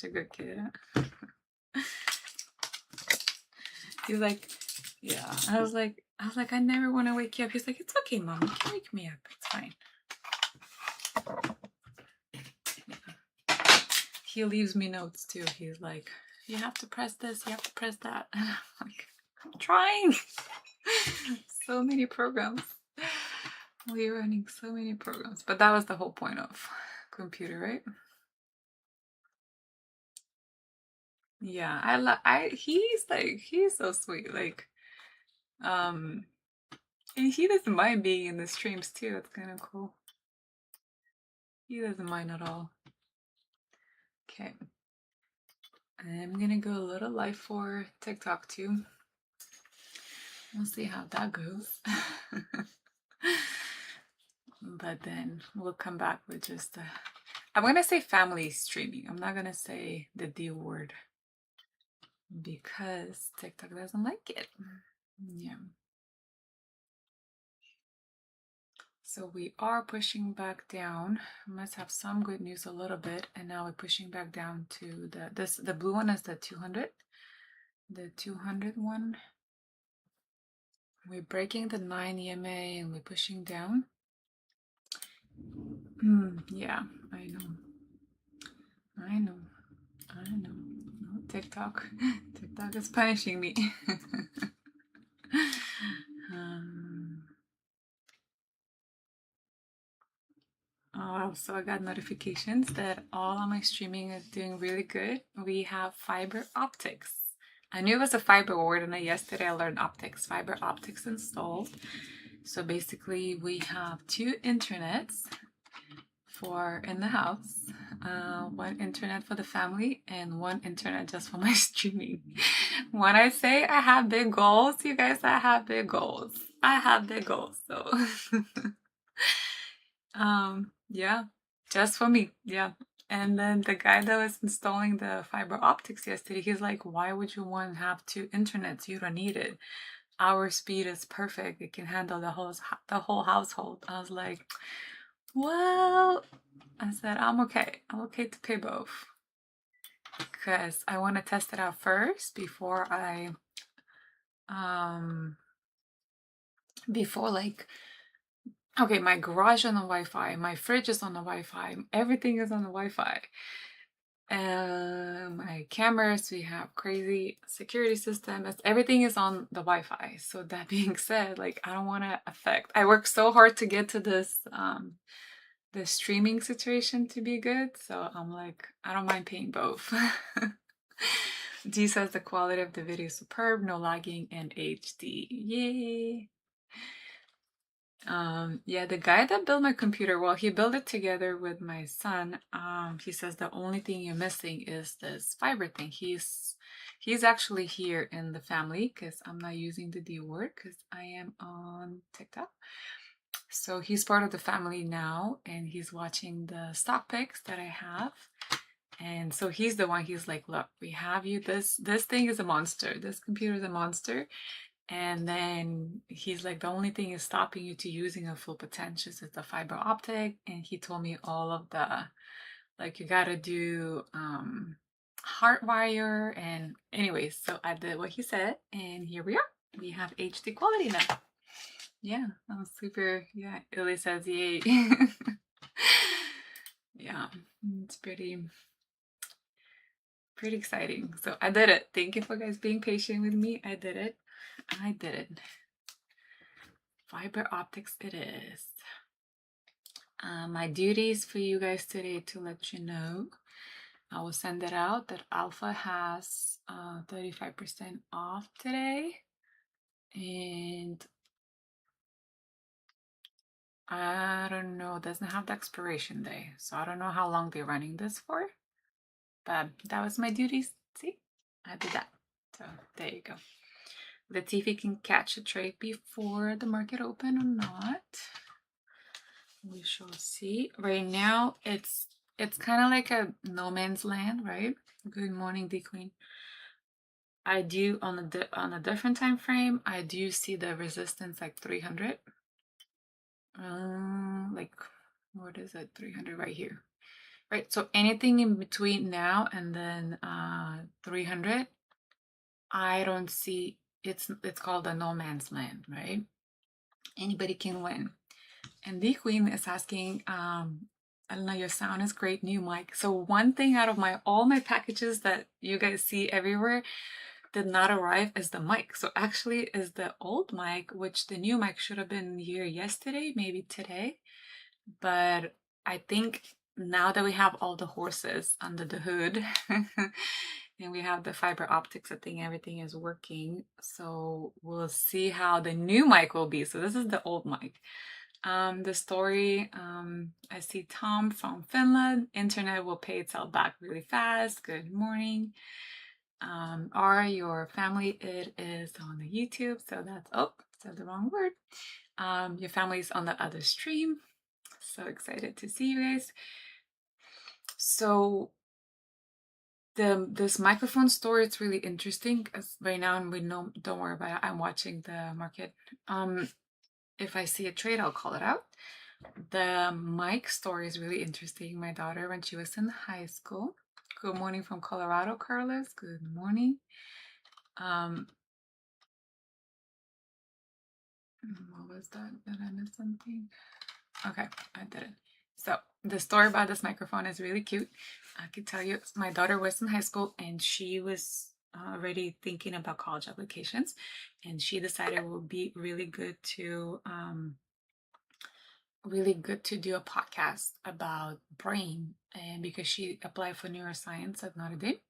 such a good kid. He's like, yeah. I was like, I never want to wake you up. He's like, it's okay, Mom. You can wake me up. It's fine. He leaves me notes too. He's like, you have to press this, you have to press that. And I'm like, I'm trying. So many programs. We're running so many programs. But that was the whole point of computer, right? Yeah, he's so sweet. Like, and he doesn't mind being in the streams too. That's kind of cool. He doesn't mind at all. Okay. I'm gonna go a little live for TikTok too. We'll see how that goes. But then we'll come back with just I'm gonna say family streaming. I'm not gonna say the D word because TikTok doesn't like it. Yeah. So we are pushing back down. Must have some good news a little bit, and now we're pushing back down to the blue one is the 200. The 200 one. We're breaking the 9 EMA and we're pushing down. Yeah, I know. No, TikTok is punishing me. Oh, so I got notifications that all of my streaming is doing really good. We have fiber optics. I knew it was a fiber word, and yesterday I learned optics. Fiber optics installed. So basically, we have 2 internets in the house. 1 internet for the family and 1 internet just for my streaming. When I say I have big goals, you guys, I have big goals. So yeah, just for me. Yeah. And then the guy that was installing the fiber optics yesterday, he's like, why would you want to have 2 internets? You don't need it. Our speed is perfect. It can handle the whole household. I was like, well, I said, I'm okay to pay both because I want to test it out first before like, okay, my garage on the Wi-Fi, my fridge is on the Wi-Fi, everything is on the Wi-Fi. My cameras, we have crazy security systems, everything is on the Wi-Fi. So that being said, like, I don't want to I work so hard to get to this the streaming situation to be good, so I'm like, I don't mind paying both. D says the quality of the video is superb, no lagging, and HD. Yay! Yeah, the guy that built my computer, well, he built it together with my son. He says the only thing you're missing is this fiber thing. He's actually here in the family because I'm not using the D word because I am on TikTok. So he's part of the family now, and he's watching the stock picks that I have. And so he's the one, he's like, look, we have you, this thing is a monster. This computer is a monster. And then he's like, the only thing is stopping you to using a full potential is the fiber optic. And he told me all of the, like, you gotta do hardwire. And anyways, so I did what he said, and here we are. We have HD quality now. Yeah, I'm super, yeah, Illy says yay. Yeah, it's pretty exciting. So I did it. Thank you for guys being patient with me. I did it. Fiber optics it is. My duties for you guys today to let you know. I will send it out that Alpha has 35% off today. And I don't know, it doesn't have the expiration day. So I don't know how long they're running this for. But that was my duties. See, I did that. So there you go. Let's see if we can catch a trade before the market open or not. We shall see. Right now, it's kind of like a no man's land, right? Good morning, D Queen. I do on a different time frame. I do see the resistance like 300. Like, what is it? 300 right here. right? So anything in between now and then 300, I don't see. It's called a no man's land, right? Anybody can win. And the queen is asking, I don't know, your sound is great, new mic. So one thing out of all my packages that you guys see everywhere did not arrive is the mic. So actually is the old mic, which the new mic should have been here yesterday, maybe today. But I think now that we have all the horses under the hood and we have the fiber optics, I think everything is working. So we'll see how the new mic will be. So this is the old mic. The story, I see Tom from Finland. Internet will pay itself back really fast. Good morning. Are your family? It is on the YouTube. So that's, oh, said the wrong word. Your family's on the other stream. So excited to see you guys. So this microphone story, it's really interesting because right now don't worry about it. I'm watching the market. If I see a trade, I'll call it out. The mic story is really interesting. My daughter, when she was in high school. Good morning from Colorado, Carlos. Good morning. What was that? Did I miss something? Okay, I did it. So the story about this microphone is really cute. I could tell you, my daughter was in high school and she was already thinking about college applications, and she decided it would be really good to do a podcast about brain, and because she applied for neuroscience at Notre Dame.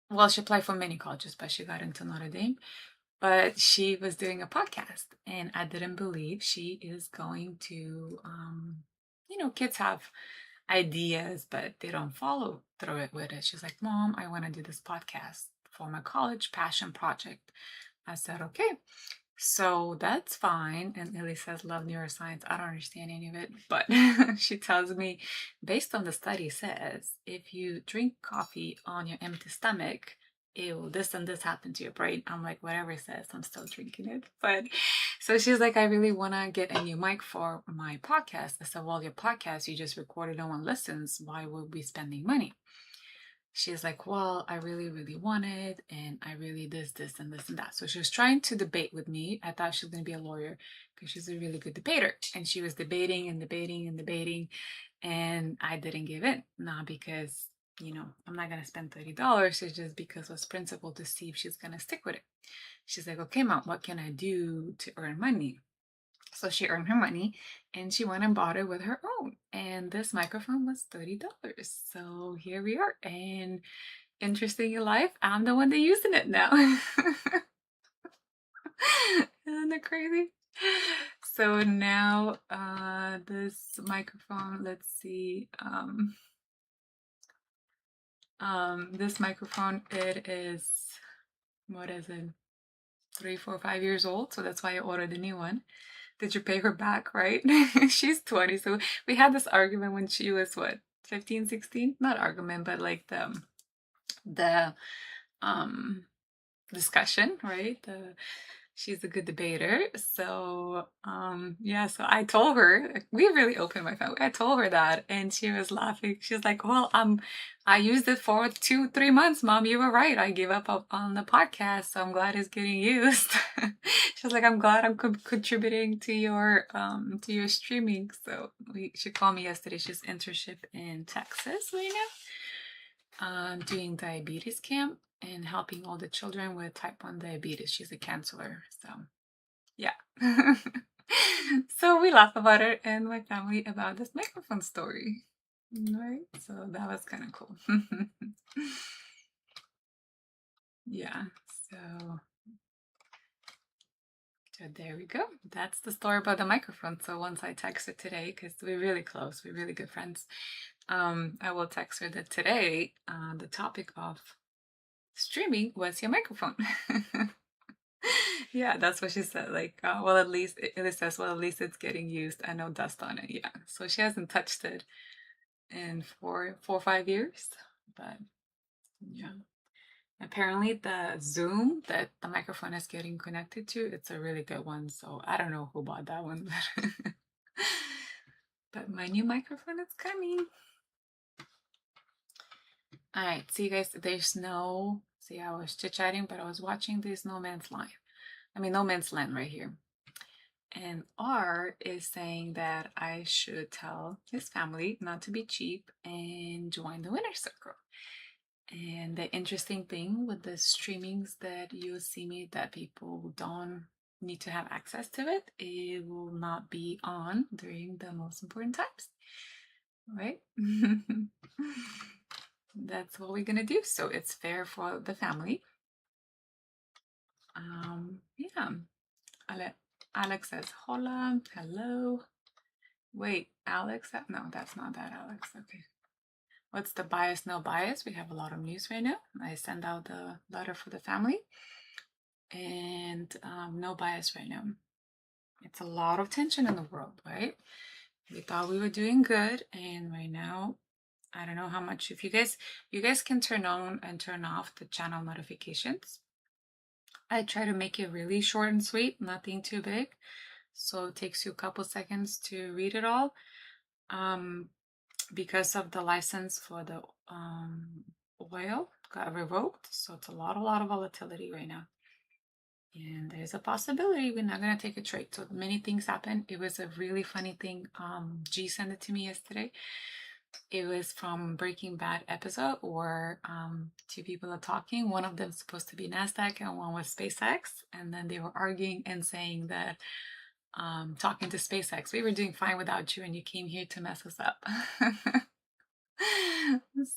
Well, she applied for many colleges, but she got into Notre Dame. But she was doing a podcast, and I didn't believe she is going to, kids have ideas, but they don't follow through it with it. She's like, Mom, I want to do this podcast for my college passion project. I said, okay. So that's fine. And Ellie says, love neuroscience. I don't understand any of it. But she tells me, based on the study says, if you drink coffee on your empty stomach, it will this and this happen to your brain. I'm like, whatever it says, I'm still drinking it. But so she's like, I really want to get a new mic for my podcast. I said, well, your podcast, you just recorded, no one listens. Why would we spending money? She's like, well, I really, really want it, and I really this, and this, and that. So she was trying to debate with me. I thought she was going to be a lawyer because she's a really good debater. And she was debating and debating and debating, and I didn't give in. Not because, I'm not going to spend $30. It's just because it was principle to see if she's going to stick with it. She's like, okay, Mom, what can I do to earn money? So she earned her money and she went and bought it with her own. And this microphone was $30. So here we are. And interesting in life, I'm the one that's using it now. Isn't that crazy? So now this microphone, let's see. This microphone, it is, what is it? 3, 4, 5 years old. So that's why I ordered a new one. Did you pay her back, right? She's 20. So we had this argument when she was what, 15, 16? Not argument, but like the discussion, right? She's a good debater. So yeah, so I told her, we really opened my family. I told her that, and she was laughing. She's like, well, I used it for 2-3 months, Mom. You were right. I gave up on the podcast, so I'm glad it's getting used. She's like, I'm glad I'm contributing to your streaming. So she called me yesterday. She's internship in Texas right now, doing diabetes camp and helping all the children with type 1 diabetes. She's a counselor. So yeah. So we laugh about it and my family about this microphone story. Right? So that was kind of cool. Yeah. So there we go. That's the story about the microphone. So once I text her today, because we're really close, we're really good friends, I will text her that today the topic of streaming was your microphone. Yeah, that's what she said. Like, well, at least it says, well, at least it's getting used. I know dust on it. Yeah. So she hasn't touched it in 4 or 5 years. But yeah. Apparently the Zoom that the microphone is getting connected to, it's a really good one. So I don't know who bought that one. But my new microphone is coming. All right, see you guys, there's no, see, I was chit-chatting, but I was watching this No Man's Land. I mean, No Man's Land right here. And R is saying that I should tell his family not to be cheap and join the winner circle. And the interesting thing with the streamings that you see me, that people don't need to have access to it, it will not be on during the most important times, right? That's what we're gonna do. So it's fair for the family. Yeah. Alex says hola, hello. Wait, Alex? No, that's not that Alex. Okay. What's the bias? No bias. We have a lot of news right now. I send out the letter for the family, and no bias right now. It's a lot of tension in the world, right? We thought we were doing good, and right now, I don't know how much. If you guys can turn on and turn off the channel notifications. I try to make it really short and sweet, nothing too big, so it takes you a couple seconds to read it all. Because of the license for the oil got revoked, so it's a lot of volatility right now, and there's a possibility we're not going to take a trade. So many things happen. It was a really funny thing. G sent it to me yesterday. It was from Breaking Bad episode where two people are talking. One of them is supposed to be NASDAQ and one was SpaceX, and then they were arguing and saying that talking to SpaceX, we were doing fine without you and you came here to mess us up.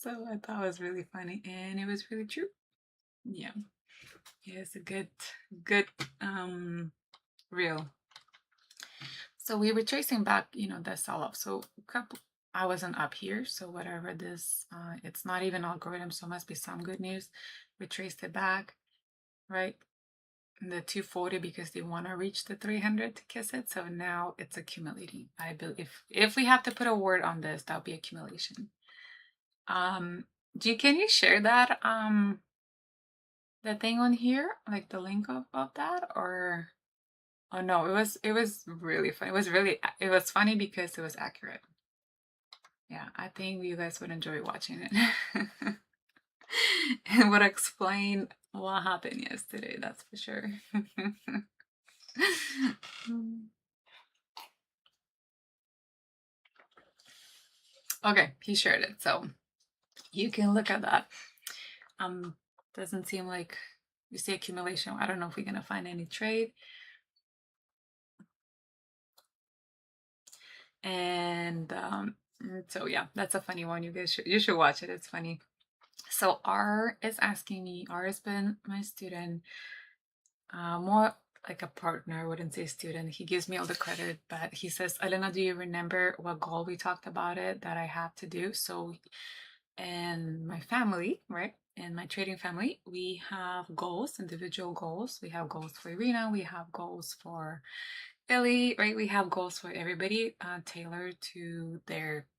So I thought it was really funny, and it was really true. Yeah, it's a good reel. So we were tracing back, the sell-off. So I wasn't up here, so whatever this, it's not even algorithm, so it must be some good news. We traced it back, right? The 240 because they want to reach the 300 to kiss it. So now it's accumulating. I believe if we have to put a word on this, that'll be accumulation. Can you share that the thing on here, like the link of that, or oh no, it was really funny. It was funny because it was accurate. Yeah, I think you guys would enjoy watching it. And would explain what happened yesterday, that's for sure. Okay, he shared it, so you can look at that. Doesn't seem like you see accumulation. I don't know if we're gonna find any trade. And so yeah, that's a funny one. You should watch it. It's funny. So R is asking me. R has been my student, more like a partner. I wouldn't say student. He gives me all the credit, but he says, Elena, do you remember what goal we talked about it that I have to do? So, and my family, right? In my trading family, we have goals, individual goals. We have goals for Irina. We have goals for Illy, right? We have goals for everybody, tailored to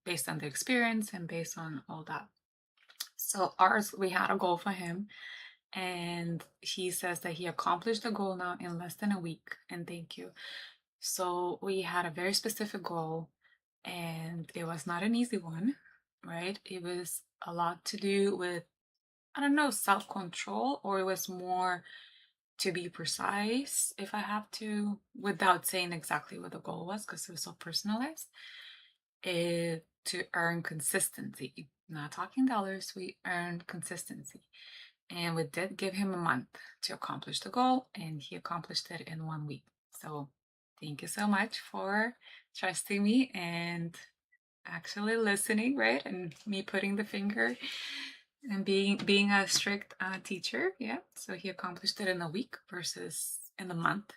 based on their experience and based on all that. So ours, we had a goal for him, and he says that he accomplished the goal now in less than a week, and thank you. So we had a very specific goal, and it was not an easy one, right? It was a lot to do with, I don't know, self-control, or it was more to be precise, if I have to, without saying exactly what the goal was, because it was so personalized, to earn consistency. Not talking dollars, we earned consistency. And we did give him a month to accomplish the goal, and he accomplished it in 1 week. So thank you so much for trusting me and actually listening, right? And me putting the finger and being a strict teacher. Yeah, so he accomplished it in a week versus in a month.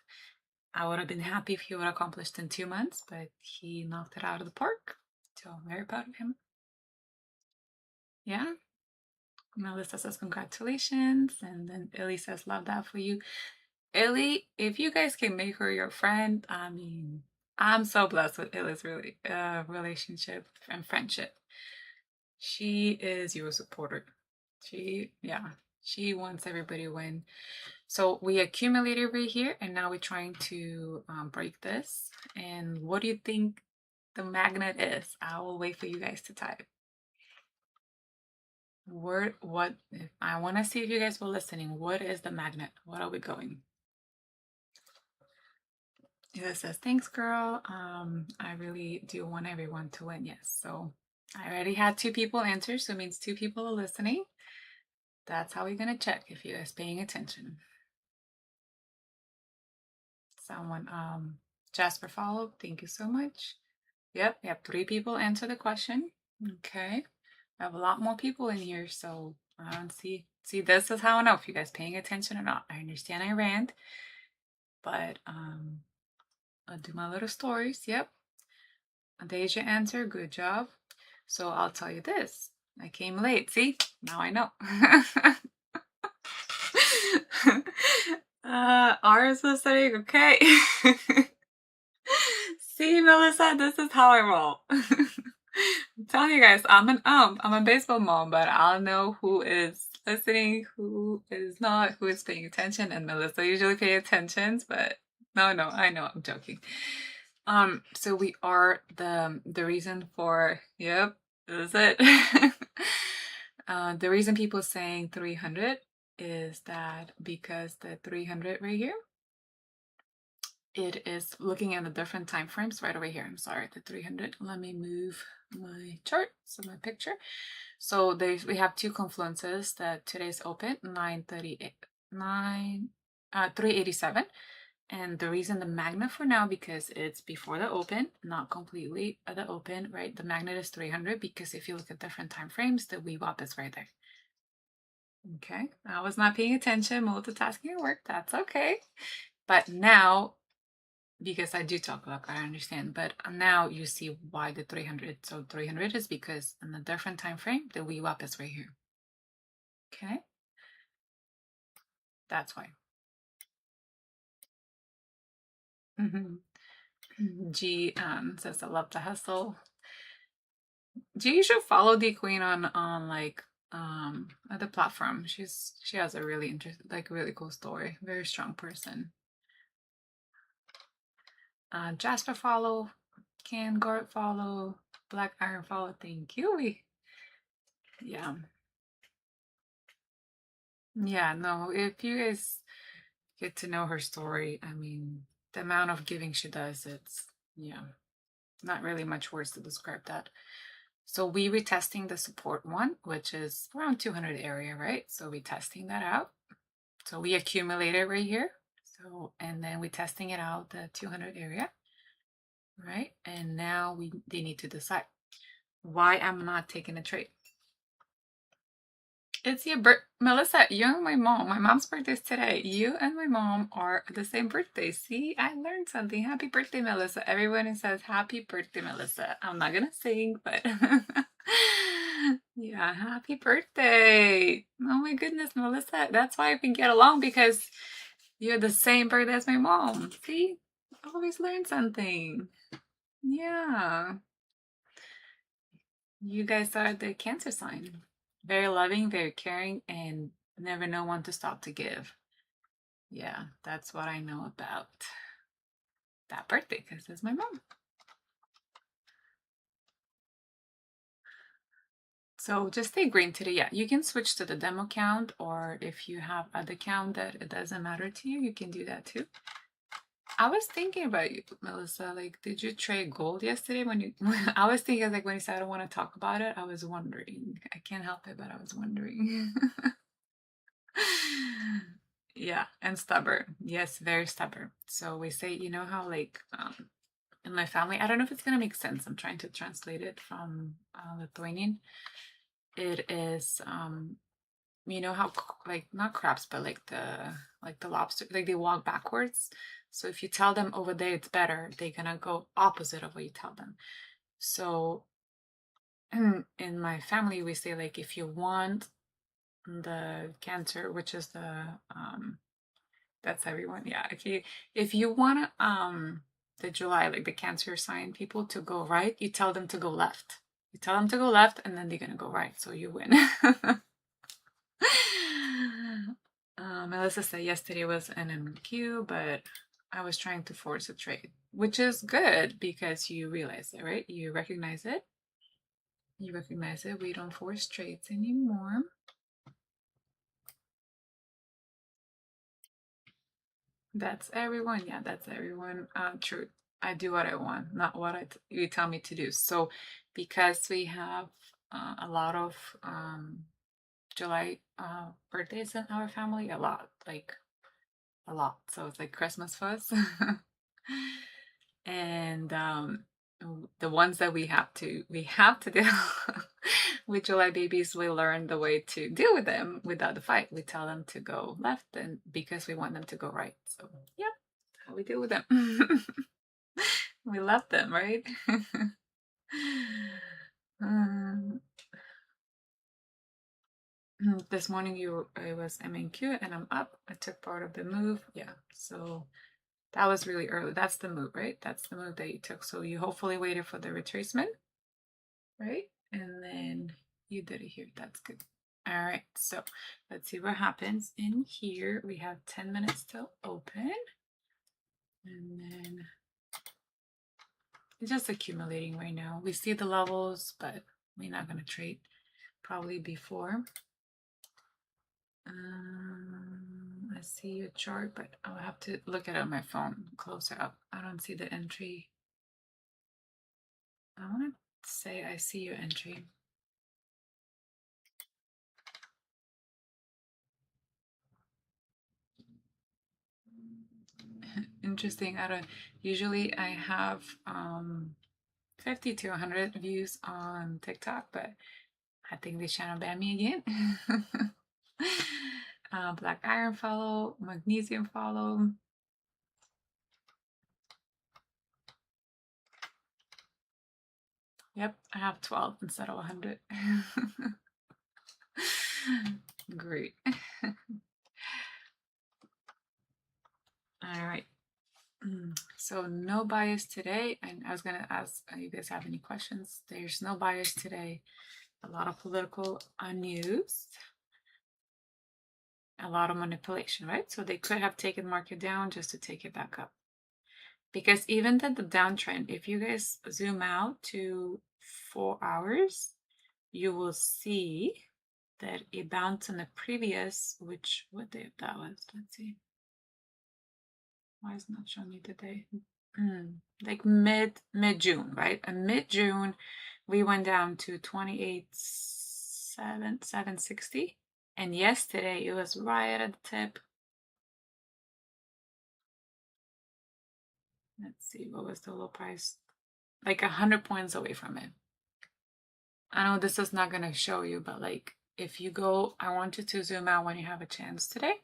I would have been happy if he would have accomplished in 2 months, but he knocked it out of the park. So I'm very proud of him. Yeah. Melissa says congratulations, and then Illy says love that for you. Illy, if you guys can make her your friend, I mean, I'm so blessed with Illy's relationship and friendship. She is your supporter. She wants everybody to win. So we accumulated right here, and now we're trying to break this. And what do you think the magnet is? I will wait for you guys to type. what, if I want to see if you guys were listening, what is the magnet? What are we going? It says, thanks, girl. I really do want everyone to win. Yes. So I already had 2 people answer, so it means 2 people are listening. That's how we're going to check if you guys paying attention. Someone, Jasper followed. Thank you so much. Yep, we have 3 people answer the question. Okay. I have a lot more people in here, so I don't see. See, this is how I know if you guys paying attention or not. I understand I rant, but I'll do my little stories. Yep. Deja answer, good job. So I'll tell you this. I came late. See? Now I know. Ours was saying, okay. See, Melissa, this is how I roll. I'm telling you guys, I'm a baseball mom, but I'll know who is listening, who is not, who is paying attention, and Melissa usually pay attention, but no, I know, I'm joking. So we are the reason for, yep, this is it. The reason people saying 300 is that because the 300 right here, it is looking at the different time frames right over here. I'm sorry, the 300. Let me move my chart, so my picture. So we have 2 confluences that today's open, 9:38, 387. And the reason the magnet for now, because it's before the open, not completely at the open, right? The magnet is 300 because if you look at different time frames, the VWAP is right there. Okay, I was not paying attention, multitasking at work, that's okay. But now, because I do talk about, I understand, but now you see why the 300. So 300 is because in a different time frame, the VWAP is right here. Okay, that's why. G says, I love the hustle. G, you should follow the queen on like the platform. She has a really interesting, like really cool story. Very strong person. Jasper follow, Can Guard follow, Black Iron follow. Thank you. Yeah. Yeah, no, if you guys get to know her story, I mean, the amount of giving she does, it's, yeah, not really much words to describe that. So we were testing the support one, which is around 200 area, right? So we're testing that out. So we accumulated right here. So, and then we're testing it out, the 200 area, right? And now they need to decide why I'm not taking a trade. It's your Melissa, you and my mom. My mom's birthday is today. You and my mom are the same birthday. See, I learned something. Happy birthday, Melissa. Everyone says happy birthday, Melissa. I'm not gonna sing, but yeah, happy birthday. Oh my goodness, Melissa. That's why we can get along, because you're the same birthday as my mom. See, I always learn something. Yeah. You guys are the Cancer sign. Very loving, very caring, and never know when to stop to give. Yeah, that's what I know about that birthday, because it's my mom. So just stay green today. Yeah, you can switch to the demo count, or if you have other count that it doesn't matter to you, you can do that too. I was thinking about you, Melissa. Like, did you trade gold yesterday when you? I was thinking, like, when you said I don't want to talk about it, I was wondering. I can't help it, but I was wondering. Yeah, and stubborn. Yes, very stubborn. So we say, you know how like in my family, I don't know if it's gonna make sense. I'm trying to translate it from Lithuanian. It is you know how like not crabs, but like the lobster, like they walk backwards. So if you tell them over there it's better, they're gonna go opposite of what you tell them. So in my family, we say like if you want the cancer, which is that's everyone. Yeah. If you want the July, like the Cancer sign people to go right, you tell them to go left. You tell them to go left and then they're gonna go right, so you win. Melissa said yesterday was an MQ, but I was trying to force a trade, which is good because you realize it, right? You recognize it. You recognize it. We don't force straights anymore. That's everyone. Yeah, that's everyone. True. I do what I want, not what you tell me to do. So, because we have a lot of July birthdays in our family, a lot, like a lot. So it's like Christmas for us. And the ones that we have to do with July babies, we learn the way to deal with them without the fight. We tell them to go left, and because we want them to go right. So yeah, how we deal with them. We love them, right? um, this morning I was MNQ and I'm up. I took part of the move. Yeah, so that was really early. That's the move, right? That's the move that you took. So you hopefully waited for the retracement, right? And then you did it here. That's good. All right, so let's see what happens in here. We have 10 minutes till open. And then it's just accumulating right now. We see the levels, but we're not going to trade probably before. I see your chart, but I'll have to look at it on my phone closer up. I don't see the entry. I want to say I see your entry. Interesting. I don't usually I have 50 to 100 views on TikTok, but I think they trying to ban me again. Black iron follow, magnesium follow. Yep, I have 12 instead of 100. Great. All right. So no bias today. And I was going to ask you guys have any questions. There's no bias today. A lot of political news. A lot of manipulation, right? So they could have taken market down just to take it back up. Because even the downtrend, if you guys zoom out to 4 hours, you will see that it bounced on the previous, what day that was? Let's see. Why is it not showing me the day? Like mid-June, right? And mid-June, we went down to 28,760. And yesterday it was right at the tip. Let's see, what was the low price? Like 100 points away from it. I know this is not going to show you, but like if you go, I want you to zoom out when you have a chance today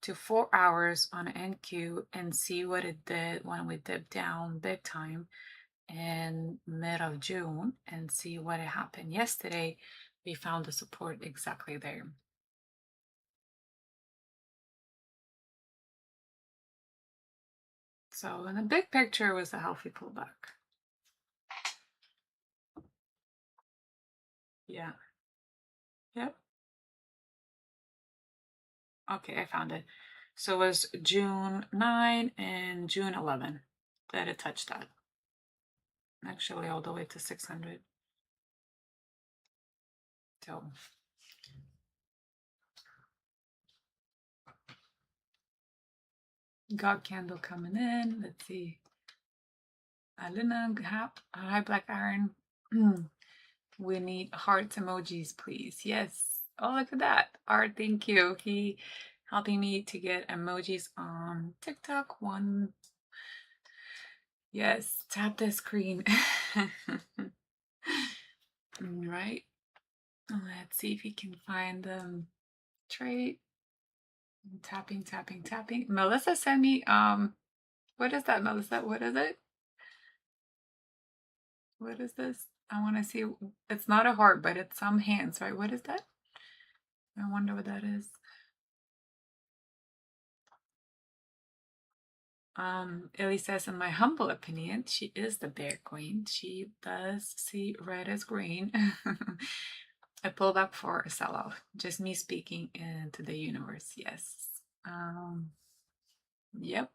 to 4 hours on NQ and see what it did when we dipped down big time in mid of June and see what happened. Yesterday, we found the support exactly there. So in the big picture, it was a healthy pullback. Yeah. Yep. Okay, I found it. So it was June 9 and June 11 that it touched that. Actually, all the way to 600. So got candle coming in. Let's see. Alina, hi Black Iron. We need hearts emojis, please. Yes. Oh, look at that. Art, thank you. He helping me to get emojis on TikTok. One. Yes. Tap the screen. Right. Let's see if we can find the trade. Tapping, tapping, tapping. Melissa sent me what is that, Melissa? What is it? What is this? I want to see. It's not a heart, but it's some hands, right? What is that? I wonder what that is. Ellie says, in my humble opinion, she is the bear queen. She does see red as green. I pulled up for a sell-off. Just me speaking into the universe. Yes. Yep.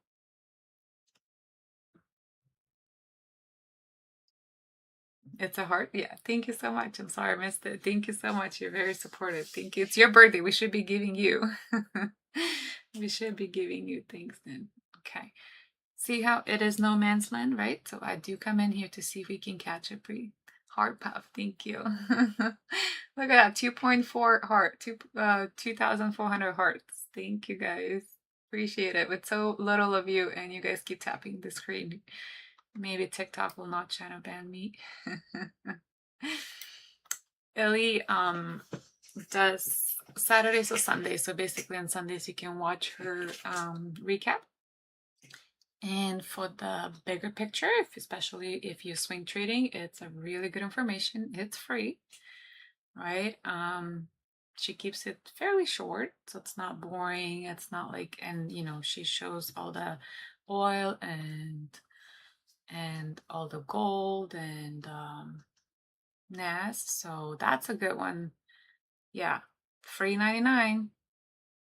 It's a heart. Yeah. Thank you so much. I'm sorry I missed it. Thank you so much. You're very supportive. Thank you. It's your birthday. We should be giving you. We should be giving you things then. Okay. See how it is no man's land, right? So I do come in here to see if we can catch a pretty heart puff. Thank you. Look at that. 2.4 heart. 2,400 hearts. Thank you guys. Appreciate it. With so little of you and you guys keep tapping the screen. Maybe TikTok will not shadow ban me. Ellie does Saturdays or Sundays. So basically on Sundays you can watch her recap. And for the bigger picture, especially if you swing trading, it's a really good information. It's free, right? She keeps it fairly short, so it's not boring. It's not like, and you know, she shows all the oil and all the gold and NAS. So that's a good one. Yeah, free 99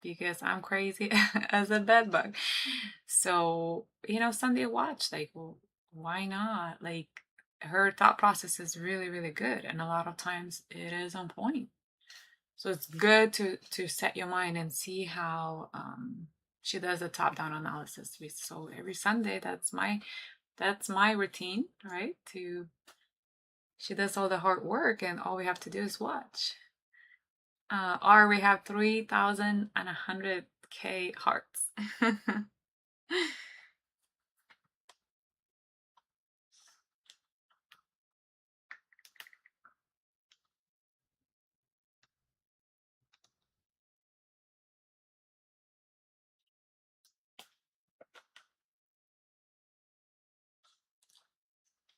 because I'm crazy as a bedbug. So, you know, Sunday watch, like, well, why not? Like, her thought process is really, really good. And a lot of times it is on point. So it's good to set your mind and see how she does a top-down analysis. So every Sunday, that's my routine, right? She does all the hard work and all we have to do is watch. Or we have 3,100K hearts.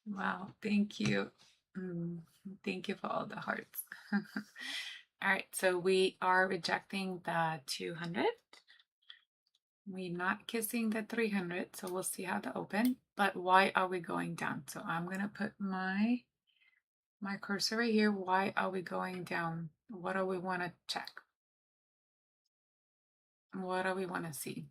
Wow, thank you. Thank you for all the hearts. All right, so we are rejecting the 200. We're not kissing the 300, so we'll see how to open. But why are we going down? So I'm gonna put my cursor right here. Why are we going down? What do we want to check? What do we want to see?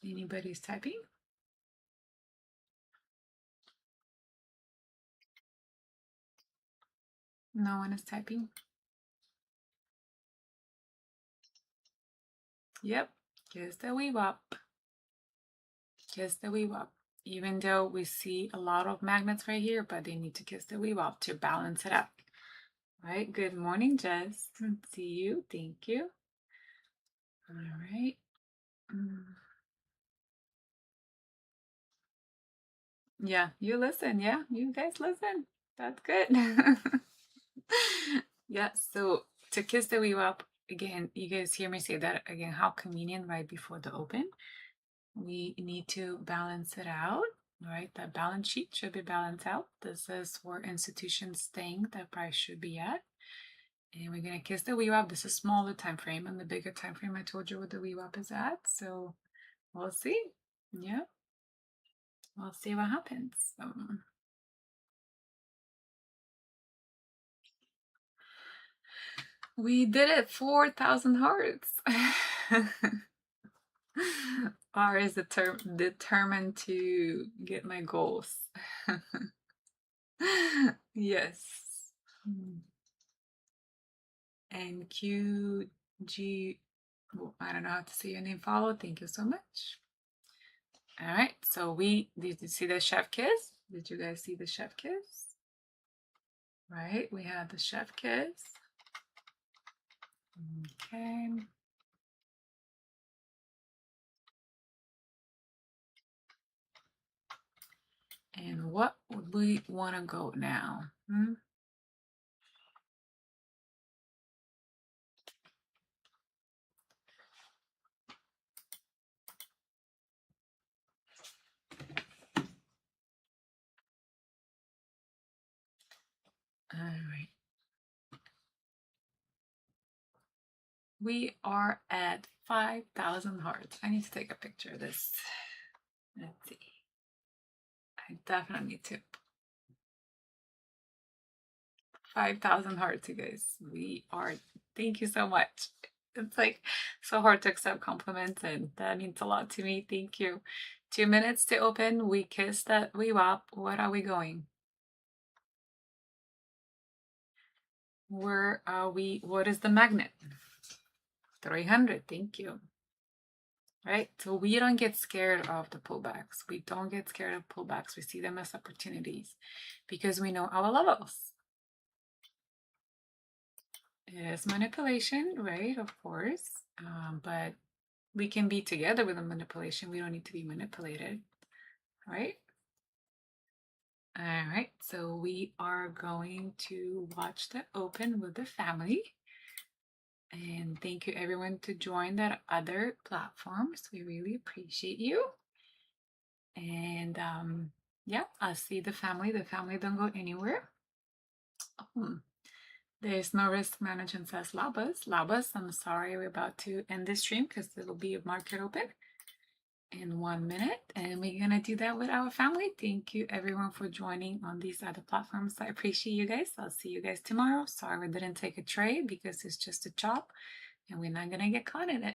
Anybody's typing? No one is typing. Yep, kiss the weave up. Kiss the weave up. Even though we see a lot of magnets right here, but they need to kiss the weave up to balance it out. Right? Good morning, Jess. See you. Thank you. All right. Yeah, you listen. Yeah, you guys listen. That's good. Yeah, so to kiss the weave up, again, you guys hear me say that again, how convenient right before the open. We need to balance it out, right? That balance sheet should be balanced out. This is where institutions think that price should be at. And we're gonna kiss the weave up. This is smaller time frame, and the bigger time frame I told you what the weave up is at. So we'll see. Yeah, we'll see what happens. We did it, 4,000 hearts. R is determined to get my goals. Yes. And QG, well, I don't know how to say your name, follow. Thank you so much. All right, so did you see the chef kiss? Did you guys see the chef kiss? Right, we have the chef kiss. Okay. And what would we want to go now? All right. We are at 5,000 hearts. I need to take a picture of this. Let's see. I definitely need to. 5,000 hearts, you guys. We are. Thank you so much. It's like so hard to accept compliments, and that means a lot to me. Thank you. 2 minutes to open. We kiss that we wop. What are we going? Where are we? What is the magnet? 300. Thank you. Right? So we don't get scared of the pullbacks. We don't get scared of pullbacks. We see them as opportunities because we know our levels. It is manipulation, right? Of course. But we can be together with the manipulation. We don't need to be manipulated, right? All right, so we are going to watch the open with the family. And thank you everyone to join that other platforms. We really appreciate you. And yeah, I'll see the family. The family don't go anywhere. There's no risk management, says Labas. Labas, I'm sorry, we're about to end this stream because it'll be a market open in 1 minute, and we're gonna do that with our family. Thank you everyone for joining on these other platforms. I appreciate you guys. I'll see you guys tomorrow. Sorry we didn't take a trade because it's just a job and we're not gonna get caught in it.